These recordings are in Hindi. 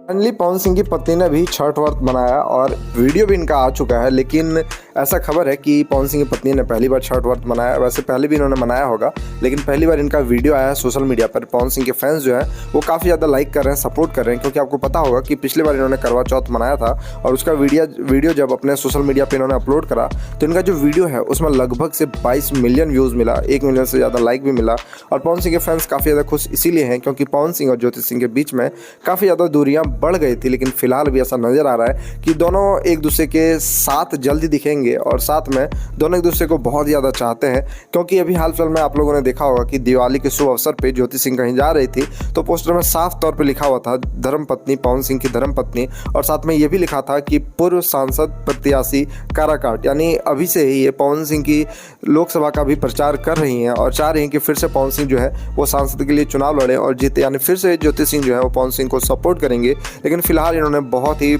फाइनली पवन सिंह की पत्नी ने भी छठ व्रत मनाया और वीडियो भी इनका आ चुका है। लेकिन ऐसा खबर है कि पवन सिंह की पत्नी ने पहली बार छठ व्रत मनाया। वैसे पहले भी इन्होंने मनाया होगा, लेकिन पहली बार इनका वीडियो आया है सोशल मीडिया पर। पवन सिंह के फैंस जो है वो काफ़ी ज़्यादा लाइक कर रहे हैं, सपोर्ट कर रहे हैं, क्योंकि आपको पता होगा कि पिछली बार इन्होंने करवा चौथ मनाया था और उसका वीडियो जब अपने सोशल मीडिया पर इन्होंने अपलोड करा तो इनका जो वीडियो है उसमें लगभग से 22 मिलियन व्यूज़ मिला, 1 मिलियन से ज़्यादा लाइक भी मिला। और पवन सिंह के फैंस काफ़ी ज़्यादा खुश इसीलिए हैं क्योंकि पवन सिंह और ज्योति सिंह के बीच में काफ़ी ज़्यादा दूरियां बढ़ गई थी, लेकिन फिलहाल भी ऐसा नज़र आ रहा है कि दोनों एक दूसरे के साथ जल्दी दिखेंगे और साथ में दोनों एक दूसरे को बहुत ज़्यादा चाहते हैं। क्योंकि अभी हाल फिलहाल में आप लोगों ने देखा होगा कि दिवाली के शुभ अवसर पे ज्योति सिंह कहीं जा रही थी तो पोस्टर में साफ तौर पे लिखा हुआ था धर्मपत्नी, पवन सिंह की धर्मपत्नी, और साथ में ये भी लिखा था कि पूर्व सांसद प्रत्याशी काराकाट। यानी अभी से ही ये पवन सिंह की लोकसभा का भी प्रचार कर रही हैं और चाह रही हैं कि फिर से पवन सिंह जो है वो सांसद के लिए चुनाव लड़े और जीते, यानी फिर से ज्योति सिंह जो है वो पवन सिंह को सपोर्ट करेंगे। लेकिन फिलहाल इन्होंने बहुत ही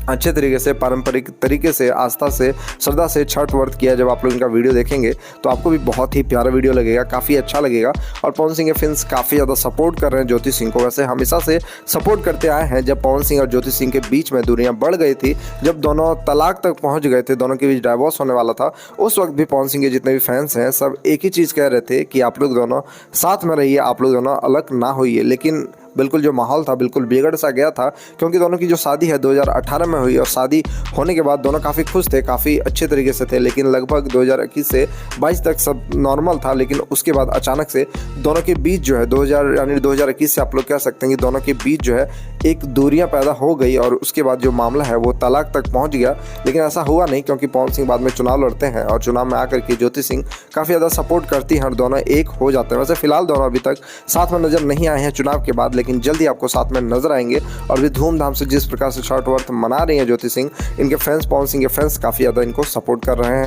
अच्छे तरीके से, पारंपरिक तरीके से, आस्था से, श्रद्धा से छठ व्रत किया। जब आप लोग इनका वीडियो देखेंगे तो आपको भी बहुत ही प्यारा वीडियो लगेगा, काफ़ी अच्छा लगेगा। और पवन सिंह के फैंस काफ़ी ज़्यादा सपोर्ट कर रहे हैं ज्योति सिंह को। वैसे हमेशा से सपोर्ट करते आए हैं। जब पवन सिंह और ज्योति सिंह के बीच में दूरियां बढ़ गई थी, जब दोनों तलाक तक पहुंच गए थे, दोनों के बीच डाइवोर्स होने वाला था, उस वक्त भी पवन सिंह के जितने भी फैंस हैं सब एक ही चीज़ कह रहे थे कि आप लोग दोनों साथ में रहिए, आप लोग दोनों अलग ना होइए। लेकिन बिल्कुल जो माहौल था बिल्कुल बिगड़ सा गया था, क्योंकि दोनों की जो शादी है 2018 में हुई और शादी होने के बाद दोनों काफ़ी खुश थे, काफ़ी अच्छे तरीके से थे। लेकिन लगभग 2021 से 22 तक सब नॉर्मल था, लेकिन उसके बाद अचानक से दोनों के बीच जो है 2021 से आप लोग कह सकते हैं कि दोनों के बीच जो है एक दूरियां पैदा हो गई और उसके बाद जो मामला है वो तलाक तक पहुंच गया। लेकिन ऐसा हुआ नहीं, क्योंकि पवन सिंह बाद में चुनाव लड़ते हैं और चुनाव में आकर के ज्योति सिंह काफ़ी ज़्यादा सपोर्ट करती हैं और दोनों एक हो जाते हैं। वैसे फिलहाल दोनों अभी तक साथ में नज़र नहीं आए हैं चुनाव के बाद, लेकिन जल्दी आपको साथ में नजर आएंगे। और भी धूमधाम से जिस प्रकार से छठ व्रत मना रही हैं ज्योति सिंह, इनके फैंस, पवन सिंह के फैंस काफ़ी ज़्यादा इनको सपोर्ट कर रहे हैं।